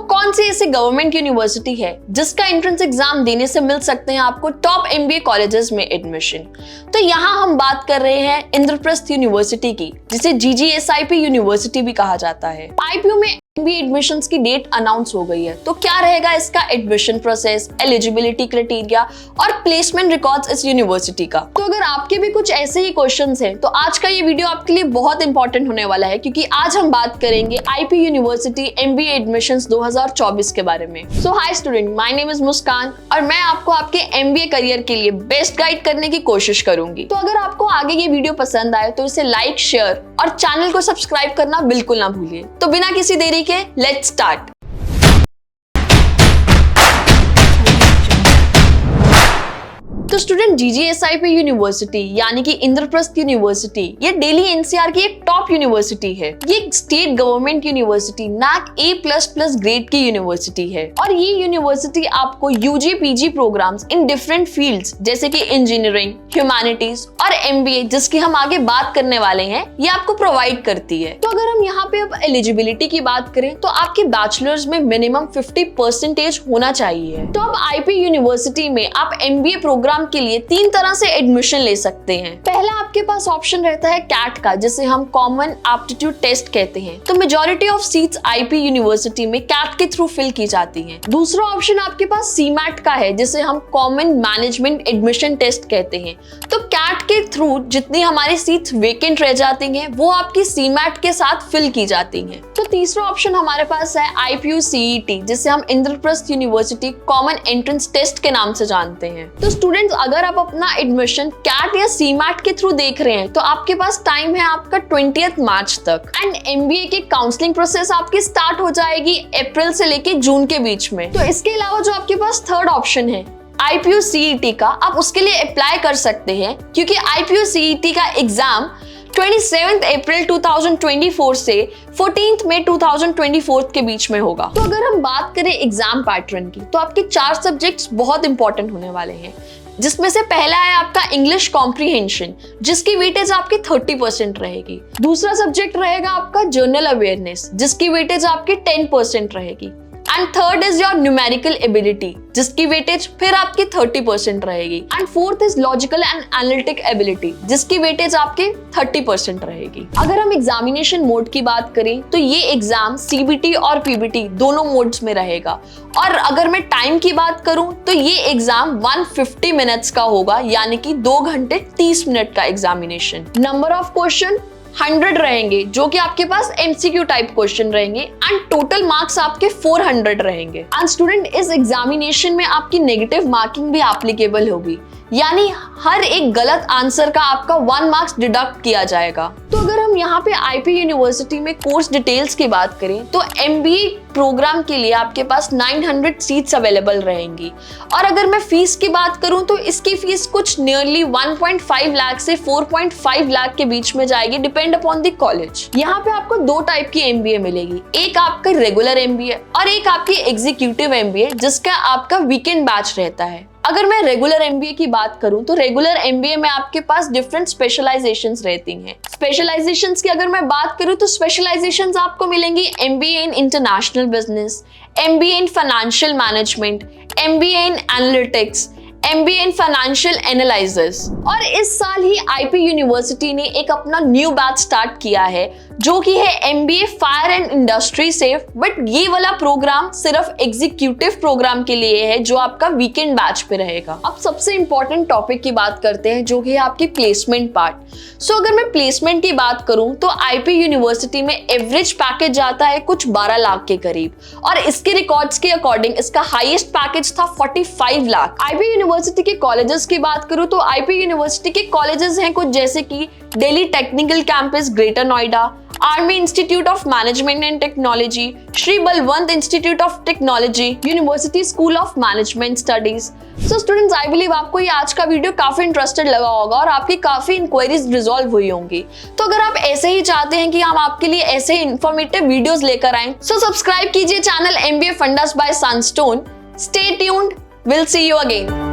कौन सी ऐसी government university है जिसका एंट्रेंस एग्जाम देने से मिल सकते हैं आपको टॉप एमबीए कॉलेजेस में एडमिशन? तो यहाँ हम बात कर रहे हैं इंद्रप्रस्थ यूनिवर्सिटी की, जिसे जीजीएसआईपी यूनिवर्सिटी भी कहा जाता है। आईपीयू में एमबीए एडमिशंस की डेट अनाउंस हो गई है, तो क्या रहेगा इसका एडमिशन प्रोसेस, एलिजिबिलिटी क्राइटेरिया और प्लेसमेंट रिकॉर्ड्स इस यूनिवर्सिटी का। तो अगर आपके भी कुछ ऐसे ही क्वेश्चंस हैं तो आज का ये वीडियो आपके लिए बहुत इंपॉर्टेंट होने वाला है, क्योंकि आज हम बात करेंगे आईपी यूनिवर्सिटी एमबीए एडमिशंस 2024 के बारे में। So hi student, my name is Muskan और मैं आपको आपके एमबीए करियर के लिए बेस्ट गाइड करने की कोशिश करूंगी। तो अगर आपको आगे ये वीडियो पसंद आए तो इसे लाइक, शेयर और चैनल को सब्सक्राइब करना बिल्कुल ना भूलिए। तो बिना किसी देरी के लेट्स स्टार्ट। तो स्टूडेंट, जीजीएसआईपी यूनिवर्सिटी यानी कि इंद्रप्रस्थ यूनिवर्सिटी ये दिल्ली एनसीआर की एक टॉप यूनिवर्सिटी है। ये एक state government university NAC A++ grade की यूनिवर्सिटी है और ये यूनिवर्सिटी आपको UG PG programs in different fields जैसे कि इंजीनियरिंग, ह्यूमैनिटीज और एमबीए, जिसकी हम आगे बात करने वाले हैं, ये आपको प्रोवाइड करती है। तो अगर हम यहाँ पे अब एलिजिबिलिटी की बात करें तो आपके बैचलर्स में मिनिमम 50% होना चाहिए। तो अब आईपी यूनिवर्सिटी में आप एमबीए प्रोग्राम के लिए 3 तरह से एडमिशन ले सकते हैं। पहला आपके पास ऑप्शन रहता है कैट का, जिसे हम कॉमन एप्टीट्यूड टेस्ट कहते हैं। तो majority of seats IP university में कैट के थ्रू फिल की जाती हैं। दूसरा ऑप्शन आपके पास सीमैट का है, जिसे हम कॉमन मैनेजमेंट एडमिशन टेस्ट कहते हैं। तो कैट के थ्रू जितनी हमारी सीट्स वेकेंट रह जाती हैं वो आपकी सीमैट के साथ फिल की जाती हैं। तो तीसरा ऑप्शन हमारे पास है आईपीयू सीईटी, जिसे हम Indraprastha university common entrance test के नाम से जानते हैं। तो स्टूडेंट्स, अगर आप अपना एडमिशन कैट या सीमैट के थ्रू देख रहे हैं तो आपके पास टाइम है आपका 20 मार्च तक। एंड एमबीए की काउंसलिंग प्रोसेस आपकी स्टार्ट हो जाएगी अप्रैल से लेके जून के बीच में। तो इसके अलावा जो आपके पास थर्ड ऑप्शन है आईपीयू सीईटी का, आप उसके लिए अप्लाई कर सकते हैं, क्योंकि आईपीयू सीईटी का एग्जाम 27 अप्रैल 2024 से 14 मई 2024 के बीच में होगा। तो अगर हम बात करें एग्जाम पैटर्न की, तो आपके 4 सब्जेक्ट्स बहुत इंपॉर्टेंट होने वाले हैं, जिसमें से पहला है आपका इंग्लिश कॉम्प्रिहेंशन, जिसकी वेटेज आपकी 30% रहेगी। दूसरा सब्जेक्ट रहेगा आपका जर्नल अवेयरनेस, जिसकी वेटेज आपकी 10% रहेगी। And third is your numerical ability, जिसकी वेटेज फिर आपकी 30% रहेगी। And fourth is logical and analytic ability, जिसकी वेटेज आपके 30% रहेगी। अगर हम एग्जामिनेशन मोड की बात करें तो ये एग्जाम सीबीटी और पीबीटी दोनों मोड्स में रहेगा। और अगर मैं टाइम की बात करूं तो ये एग्जाम 150 मिनट्स का होगा, यानी कि 2 घंटे 30 मिनट का एग्जामिनेशन। नंबर ऑफ क्वेश्चन 100 रहेंगे, जो कि आपके पास एमसीक्यू टाइप क्वेश्चन रहेंगे। एंड टोटल मार्क्स आपके 400 रहेंगे। एंड स्टूडेंट, इस एग्जामिनेशन में आपकी नेगेटिव मार्किंग भी एप्लीकेबल होगी, यानी हर एक गलत आंसर का आपका 1 मार्क्स डिडक्ट किया जाएगा। तो अगर हम यहाँ पे आईपी यूनिवर्सिटी में कोर्स डिटेल्स की बात करें तो एमबीए प्रोग्राम के लिए आपके पास 900 सीट्स अवेलेबल रहेंगी। और अगर मैं फीस की बात करूं तो इसकी फीस कुछ नियरली 1.5 लाख से 4.5 लाख के बीच में जाएगी, डिपेंड अपॉन द कॉलेज। यहाँ पे आपको 2 टाइप की एमबीए मिलेगी, एक आपका रेगुलर एमबीए और एक आपकी एग्जीक्यूटिव एमबीए, जिसका आपका वीकेंड बैच रहता है। अगर मैं रेगुलर एमबीए की बात करूं तो रेगुलर एमबीए में आपके पास डिफरेंट स्पेशलाइजेशंस रहती हैं। स्पेशलाइजेशंस की अगर मैं बात करूं तो स्पेशलाइजेशंस आपको मिलेंगी MBA in international business, MBA in financial management, MBA in analytics, MBA in financial analysis. और इस साल ही आईपी यूनिवर्सिटी ने एक अपना न्यू बैच स्टार्ट किया है, जो कि है MBA fire and industry safe. But ये वाला प्रोग्राम सिर्फ एग्जीक्यूटिव प्रोग्राम के लिए है, जो आपका वीकेंड बैच पे रहेगा। अब सबसे इंपॉर्टेंट टॉपिक की बात करते हैं, जो कि है आपकी प्लेसमेंट पार्ट। सो अगर मैं प्लेसमेंट की बात करूं तो आईपी यूनिवर्सिटी में एवरेज पैकेज जाता है कुछ 12 लाख के करीब, और इसके रिकॉर्ड्स के अकॉर्डिंग इसका हाईएस्ट पैकेज था 45 लाख। आईपी यूनिवर्सिटी के कॉलेजेस की बात करूं तो आईपी यूनिवर्सिटी के कॉलेजेस हैं कुछ जैसे कि Delhi technical campus greater Noida, army institute of management and technology, Shri Balwant institute of technology, university school of management studies. So students, I believe आपको ये आज का वीडियो काफी इंटरेस्टेड लगा होगा और आपकी काफी इंक्वायरीज रिजॉल्व हुई होंगी। तो अगर आप ऐसे ही चाहते हैं कि हम आपके लिए ऐसे इंफॉर्मेटिव वीडियोस लेकर आएं, सो सब्सक्राइब कीजिए channel MBA fundas bye Sunstone. Stay tuned, will see you again.